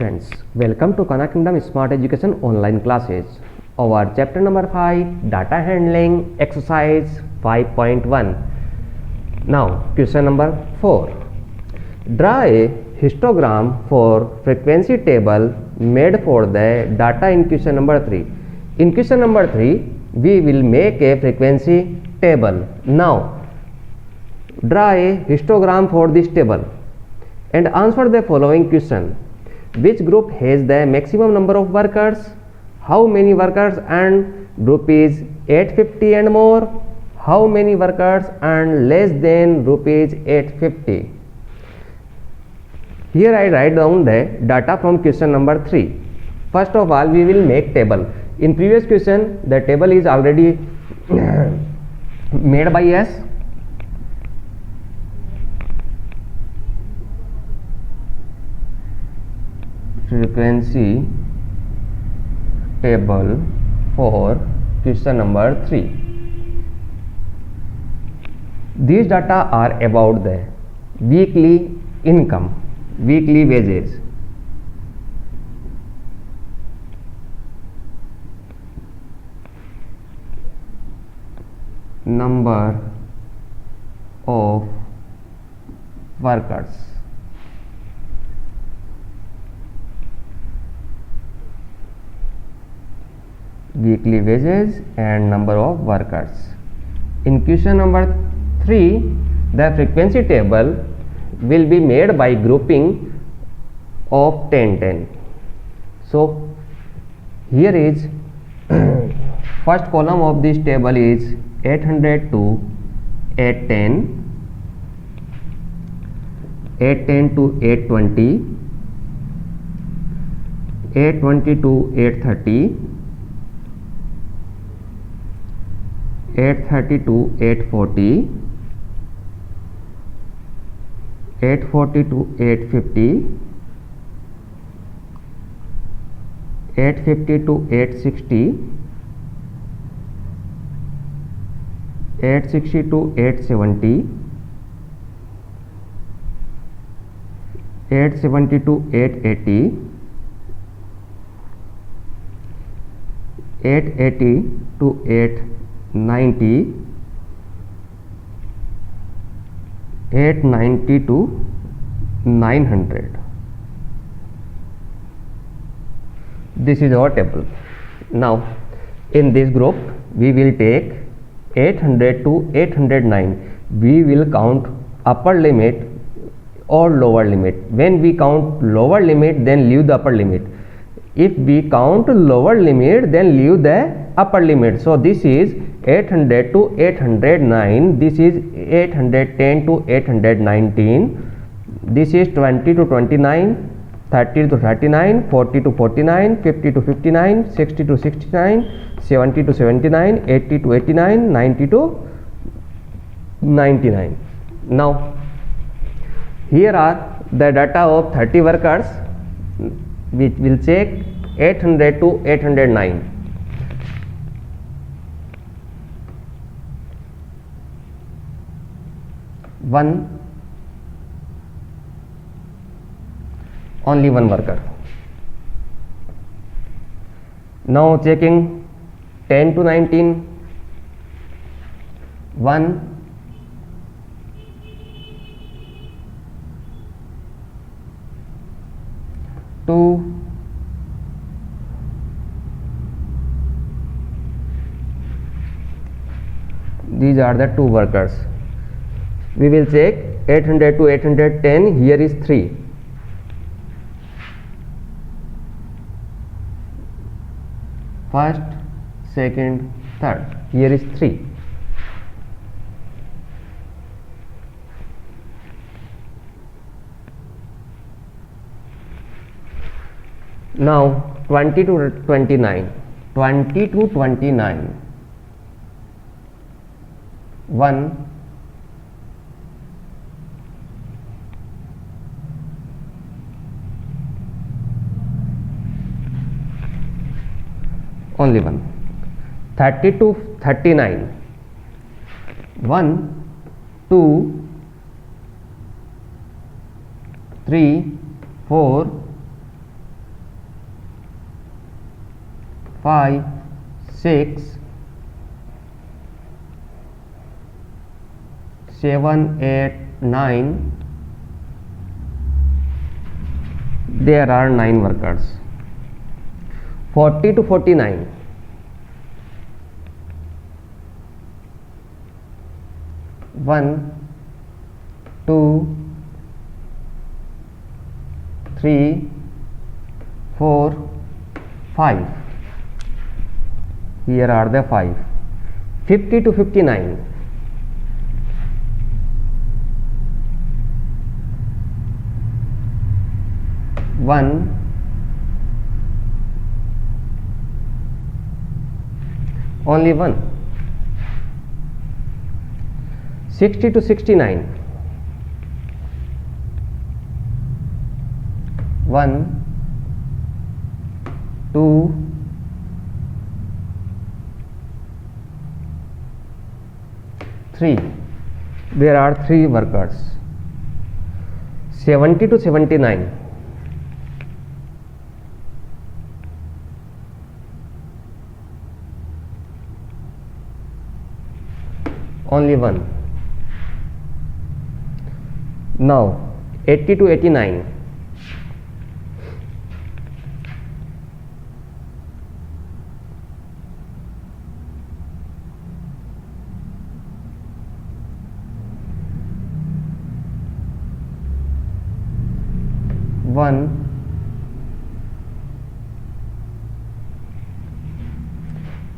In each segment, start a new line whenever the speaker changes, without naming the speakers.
students, welcome to Khan Kingdom Smart Education online classes. Our chapter number 5, data handling, exercise 5.1. Now question number 4. Draw a histogram for frequency table made for the data in question number 3. In question number 3, we will make a frequency table. Now draw a histogram for this table and answer the following question. Which group has the maximum number of workers? How many workers earn rupees 850 and more? How many workers earn less than rupees 850? Here I write down the data from question number 3. First of all, we will make table. In previous question, the table is already made by us. Frequency table for question number 3. These data are about the weekly income, weekly wages, number of workers, weekly wages and number of workers. In question number 3, the frequency table will be made by grouping of 10. So here is first column of this table is 800 to 810, 810 to 820, 820 to 830, 830 to 840, 840 to 850, 850 to 860, 860 to 870, 870 to 880, 880 to 890, 890 to 900. This is our table. Now in this group we will take 800 to 809. We will count upper limit or lower limit. When we count lower limit, then leave the upper limit. If we count lower limit, then leave the upper limit. So this is 800 to 809, this is 810 to 819, this is 20 to 29, 30 to 39, 40 to 49, 50 to 59, 60 to 69, 70 to 79, 80 to 89, 90 to 99. Now here are the data of 30 workers, which will check 800 to 809. Only one worker. Now checking 10 to 19, 1, 2, these are the 2 workers. We will check 800 to 810, here is 3. First, second, third, here is 3. Now 20 to 29, 20 to 29, 1, only one. 30 to 39, 1, 2, 3, 4, 5, 6, 7, 8, 9. There are 9 workers. 40 to 49. 1, 2, 3, 4, 5. Here are the 5. 50 to 59. 1, only 1. 60 to 69. 1, 2, 3. There are 3 workers. 70 to 79. 1. Now 80 to 89. 1,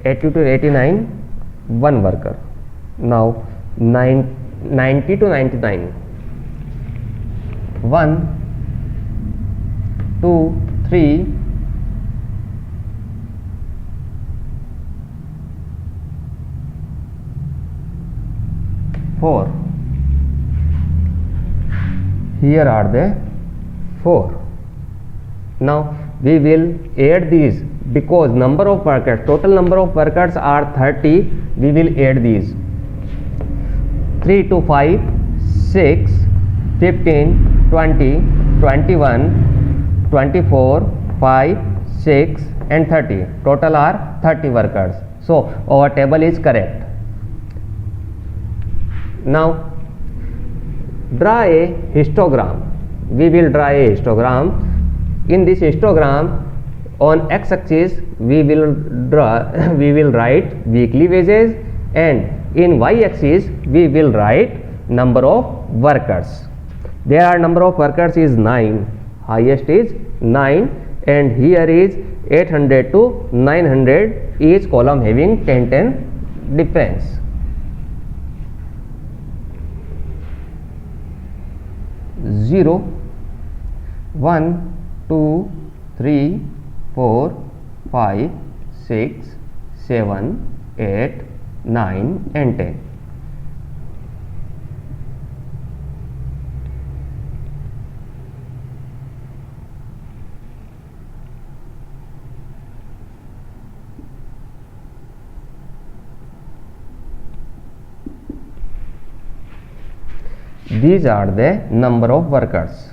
80 to 89, 1 worker. Now 90 to 99. 1, 2, 3, 4. Here are the 4. Now we will add these because number of workers, total number of workers are 30. We will add these 3 to 5, 6, 15, 20, 21, 24, 5, 6 and 30. Total are 30 workers. So our table is correct. Now draw a histogram. We will draw a histogram. In this histogram, on x-axis we will write weekly wages, and in y-axis we will write number of workers. There are number of workers is 9, highest is 9, and here is 800 to 900, each column having 10 difference. Zero, 1, 2, 3, 4, 5, 6, 7, 8, 9 and 10. These are the number of workers.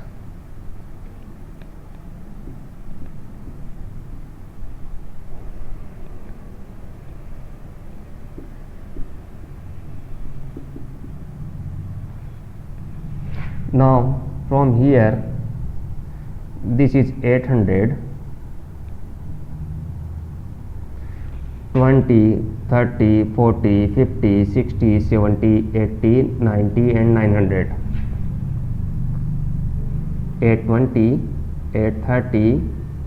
Now from here, this is 800, 20, 30, 40, 50, 60, 70, 80, 90 and 900. 820, 830,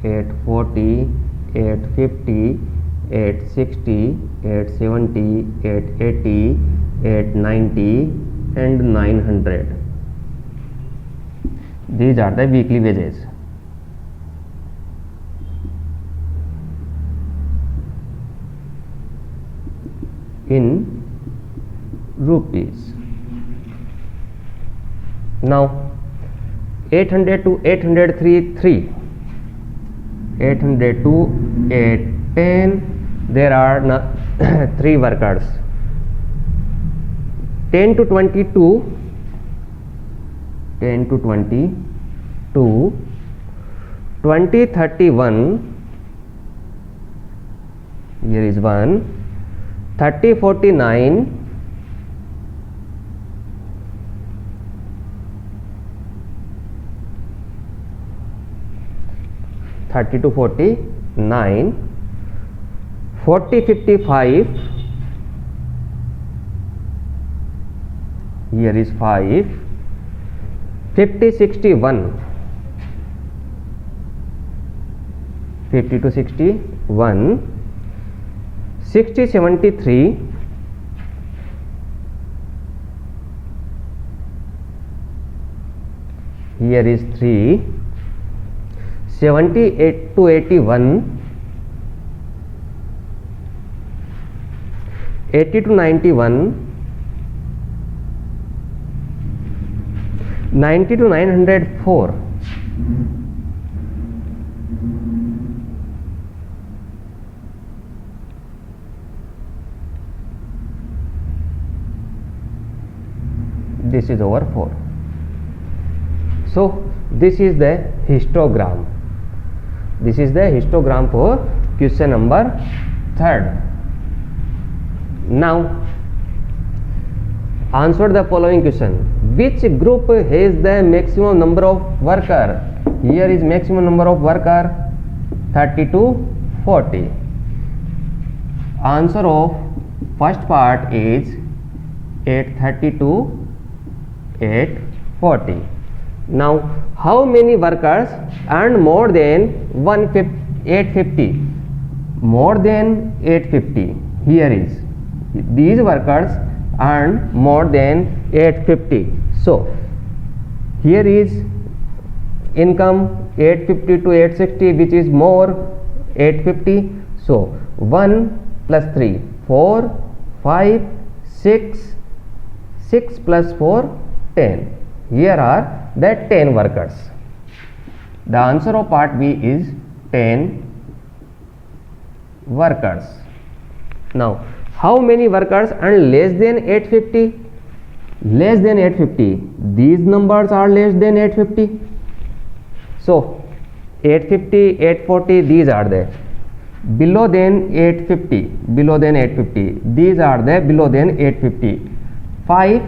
840, 850, 860, 870, 880, 890 and 900. These are the weekly wages. In rupees. Now 800 to 803, 3. 800 to 810, there are 3 workers. 10 to 22, 10 to 22, 20, 31, Here is 1. 30, 49. 30 to 49. 40, 55. Here is 5. 50, 61. 50 to 61. 60, 73. 3. 78 to 81. 80 to 91. 90 to 904. This is over 4. So this is the histogram. This is the histogram for question number 3rd. Now answer the following question. Which group has the maximum number of worker? Here is maximum number of worker 30 to 40. Answer of first part is 830 to 840. Now how many workers earn more than 850? More than 850. Here is these workers earn more than 850. So here is income 850 to 860, which is more 850. So 1 plus 3, 4, 5, 6, 6 plus 4, 10. Here are the 10 workers. The answer of part B is 10 workers. Now how many workers earn less than 850? Less than 850. These numbers are less than 850. So 850, 840, these are the below than 850. Below than 850. These are the below than 850. 5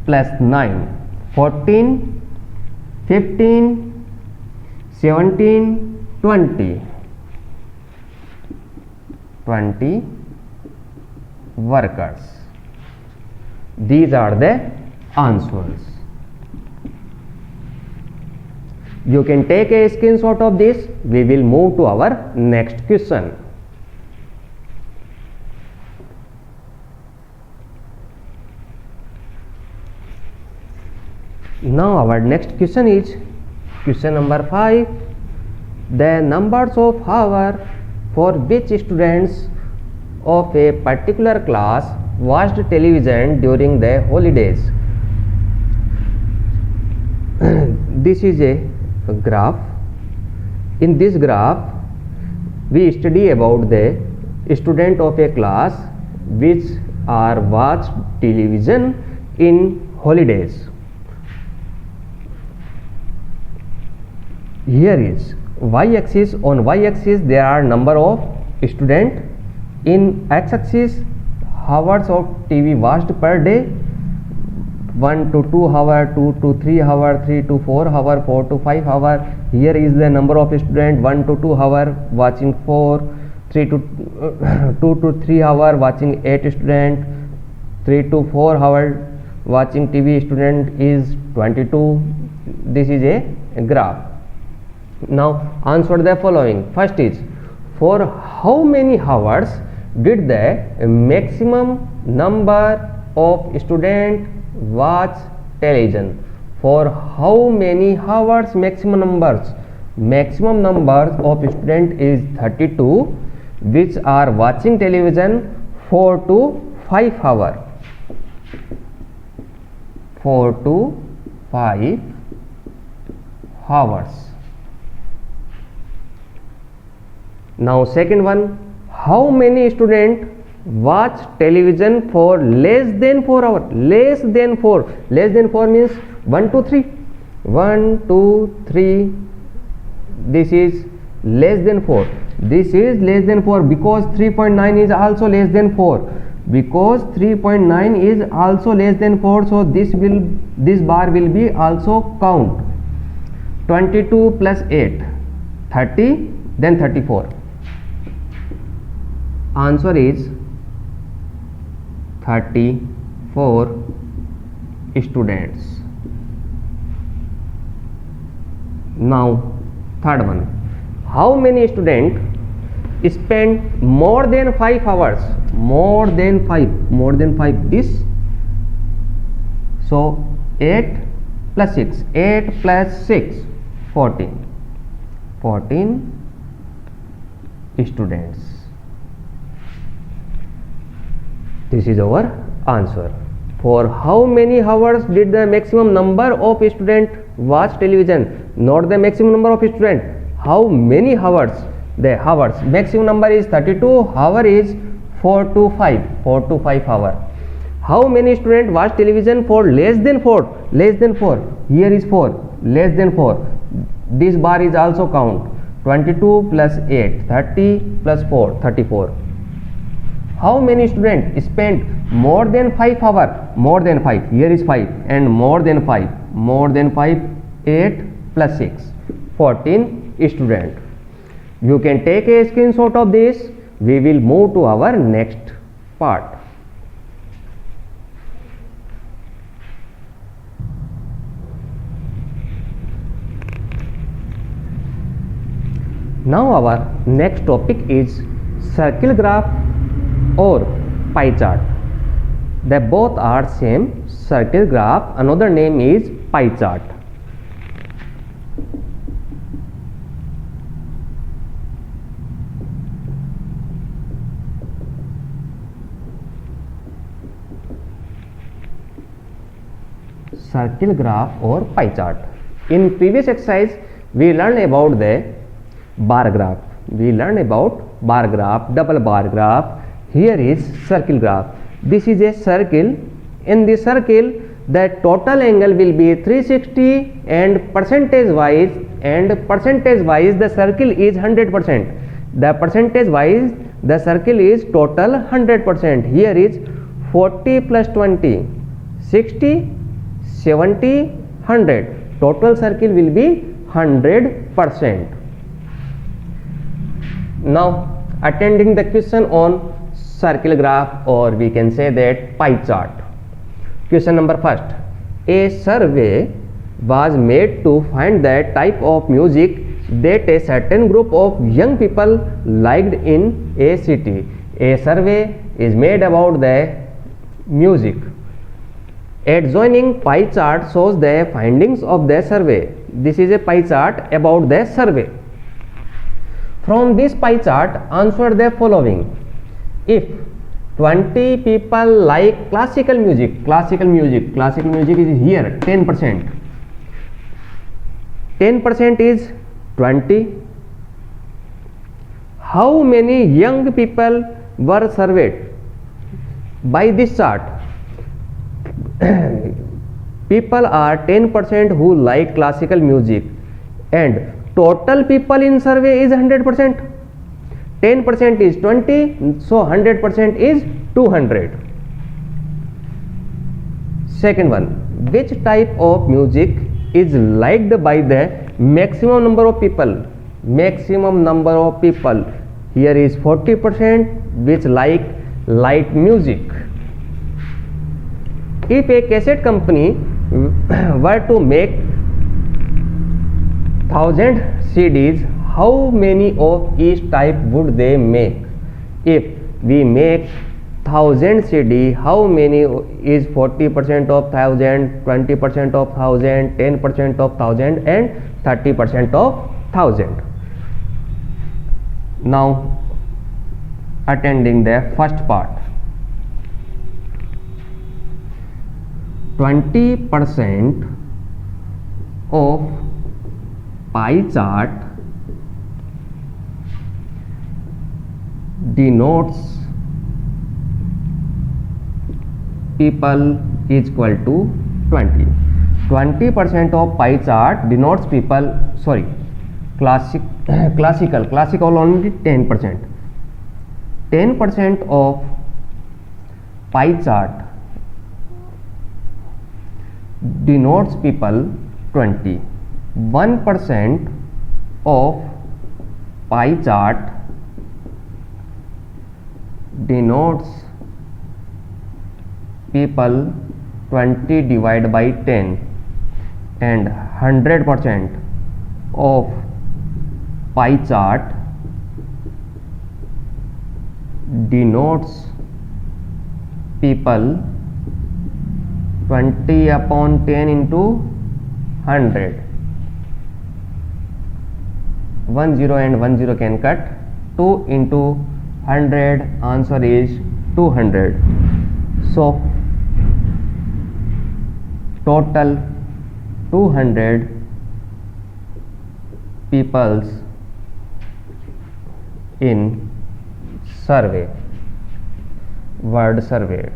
plus 9. 14, 15, 17, 20. 20 workers. These are the answers. You can take a screenshot of this. We will move to our next question. Now our next question is question number 5. The numbers of hours for which students of a particular class watched television during the holidays. This is a graph. In this graph we study about the student of a class which are watched television in holidays. Here is y-axis. On y-axis there are number of student. In x-axis hours of TV watched per day, 1 to 2 hour, 2 to 3 hour, 3 to 4 hour, 4 to 5 hour. Here is the number of student, 1 to 2 hour watching 4, 3 to 2 to 3 hour watching 8 student, 3 to 4 hour watching TV student is 22. This is a graph. Now answer the following. First is, for how many hours did the maximum number of students watch television? For how many hours maximum numbers? Maximum numbers of students is 32, which are watching television 4 to 5 hours. 4 to 5 hours. Now second one, how many students watch television for less than 4 hours? Less than 4. Less than 4 means 1 to 3. 1, 2, 3. This is less than 4. This is less than 4 because 3.9 is also less than 4. Because 3.9 is also less than 4, so this bar will be also count. 22 plus 8, 30, then 34. Answer is 34 students. Now third one, how many students spend more than 5 hours, more than 5 this, so 8 plus 6, 8 plus 6, 14 students. This is our answer. For how many hours did the maximum number of students watch television? Not the maximum number of students, how many hours? The hours, maximum number is 32, hour is 4 to 5 hour. How many students watch television for less than 4? Here is 4, less than 4. This bar is also count. 22 plus 8, 30 plus 4, 34. How many students spend more than 5 hours? More than 5, here is 5, and more than 5, 8 plus 6, 14 students. You can take a screenshot of this. We will move to our next part. Now our next topic is circle graph or pie chart. They both are same, circle graph, another name is pie chart. Circle graph or pie chart. In previous exercise we learned about the bar graph. Double bar graph. Here is circle graph. This is a circle. In this circle the total angle will be 360 and percentage wise the circle is 100%. The percentage wise the circle is total 100%. Here is 40 plus 20, 60, 70, 100. Total circle will be 100%. Now attending the question on circle graph, or we can say that pie chart. Question number first. A survey was made to find the type of music that a certain group of young people liked in a city. A survey is made about the music. Adjoining pie chart shows the findings of the survey. This is a pie chart about the survey. From this pie chart, answer the following. If 20 people like classical music is here 10%. 10% is 20. How many young people were surveyed? By this chart, people are 10% who like classical music, and total people in survey is 100%. 10% is 20, so 100% is 200. Second one, which type of music is liked by the maximum number of people? Here is 40% which like light music. If a cassette company were to make 1000 CDs, how many of each type would they make? If we make 1000 CD, how many is 40% of 1000, 20% of 1000, 10% of 1000 and 30% of 1000? Now attending the first part. 20% of pie chart denotes people is equal to 20. 20% of pie chart denotes people, classical only 10%. 10% of pie chart denotes people 20. 1% of pie chart denotes people 20 divided by 10, and 100% of pie chart denotes people 20 upon 10 into 100. 1 0 and 1 0 can cut. 2 into 100, answer is 200. So total 200 peoples in survey, word survey.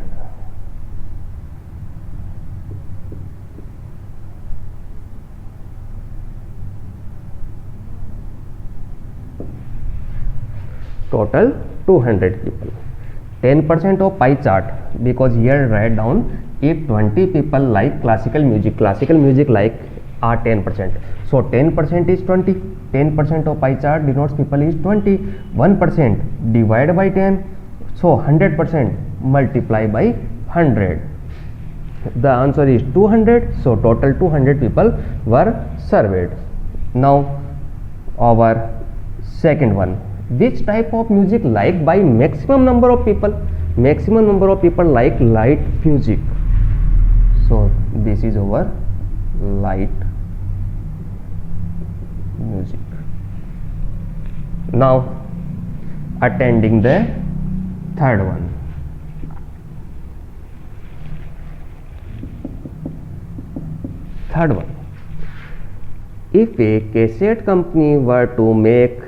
Total 200 people. 10% of pie chart, because here write down if 20 people like classical music like are 10%. So 10% is 20. 10% of pie chart denotes people is 20. 1% divided by 10. So 100% multiply by 100. The answer is 200. So total 200 people were surveyed. Now our second one. Which type of music liked by maximum number of people? Maximum number of people like light music. So this is our light music. Now attending the third one. Third one. If a cassette company were to make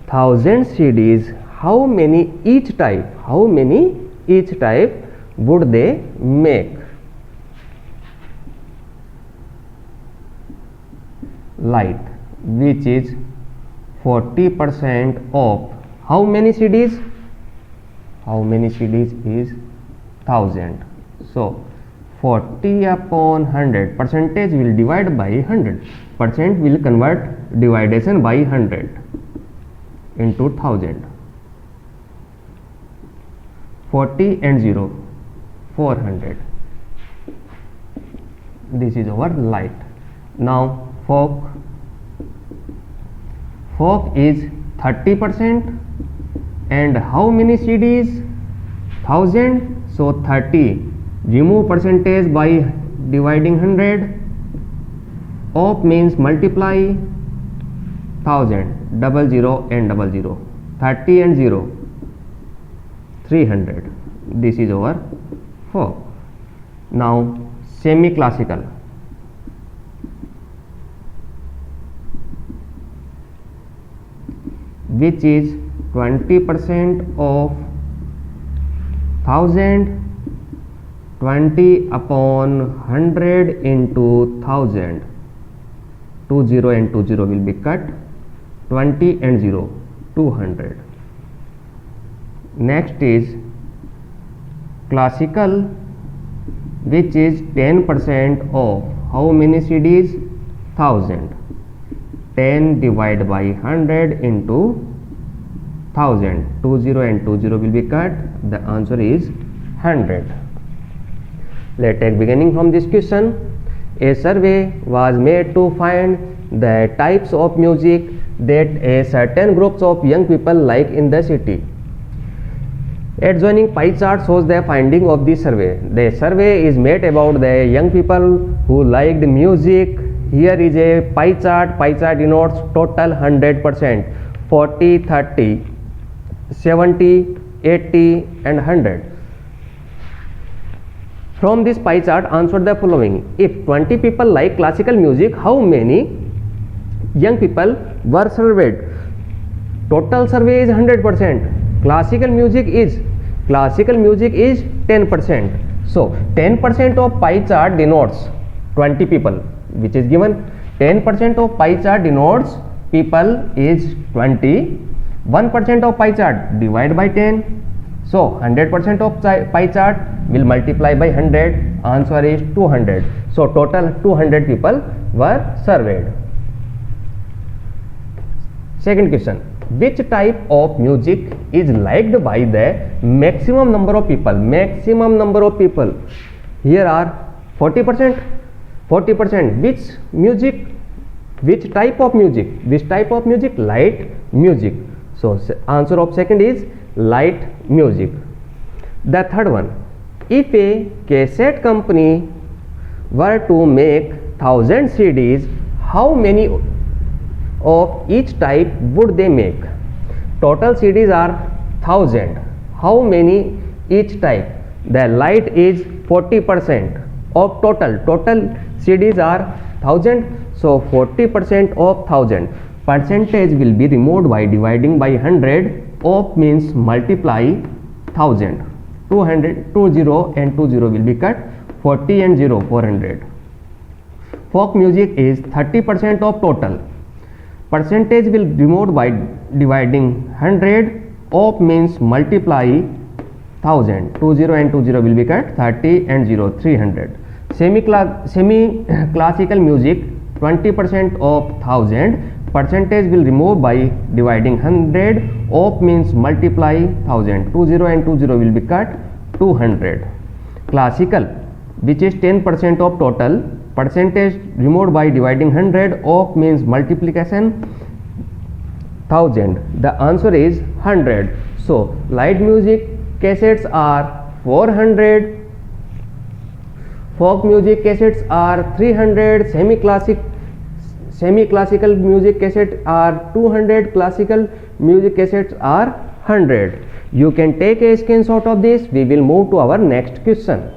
1000 CDs, how many each type would they make? Light, which is 40% of how many CDs? How many CDs is 1000. So 40 upon 100, percentage will divide by 100. Percent will convert dividation by 100 into 1000. 40 and 0, 400. This is our light. Now folk is 30%, and how many CDs? 1000. So 30, remove percentage by dividing 100. Of means multiply 1000, 00 and 00, 30 and 0, 300. This is our folk. Now semi-classical. Which is 20% of 1000, 20 upon 100 into 1000. 20 and 20 will be cut. 20 and 0, 200. Next is classical, which is 10% of how many CDs? 1000. 10 divided by 100 into 1000. 20 and 20 will be cut. The answer is 100. Let's take beginning from this question. A survey was made to find the types of music that a certain groups of young people like in the city. Adjoining pie chart shows the finding of the survey. The survey is made about the young people who liked music. Here is a pie chart. Pie chart denotes total 100%. 40, 30, 70, 80 and 100. From this pie chart, answer the following. If 20 people like classical music, how many young people were surveyed? Total survey is 100%. Classical music is 10%. So 10% of pie chart denotes 20 people, which is given. 10% of pie chart denotes people is 20. 1% of pie chart divide by 10. So 100% of pie chart will multiply by 100. Answer is 200. So total 200 people were surveyed. Second question. Which type of music is liked by the maximum number of people? Maximum number of people. Here are 40%. 40%. Which music? Which type of music? This type of music, light music. So answer of second is light music. The third one. If a cassette company were to make 1000 CDs, how many of each type would they make? Total CDs are 1000. How many each type? The light is 40% of total. Total CDs are 1000. So 40% of 1000. Percentage will be removed by dividing by 100. Of means multiply 1000. 200, 20 and 20 will be cut. 40 and 0, 400. Folk music is 30% of total. Percentage will removed by dividing 100. Of means multiply 1000. 20 and 20 will be cut. 30 and 0, 300. Semi-classical music 20% of 1000. Percentage will remove by dividing 100. Of means multiply 1000. 20 and 20 will be cut. 200. Classical, which is 10% of total. Percentage removed by dividing 100. Of means multiplication 1000. The answer is 100. So light music cassettes are 400. Folk music cassettes are 300. Semi-classical music cassettes are 200. Classical music cassettes are 100. You can take a screenshot of this. We will move to our next question.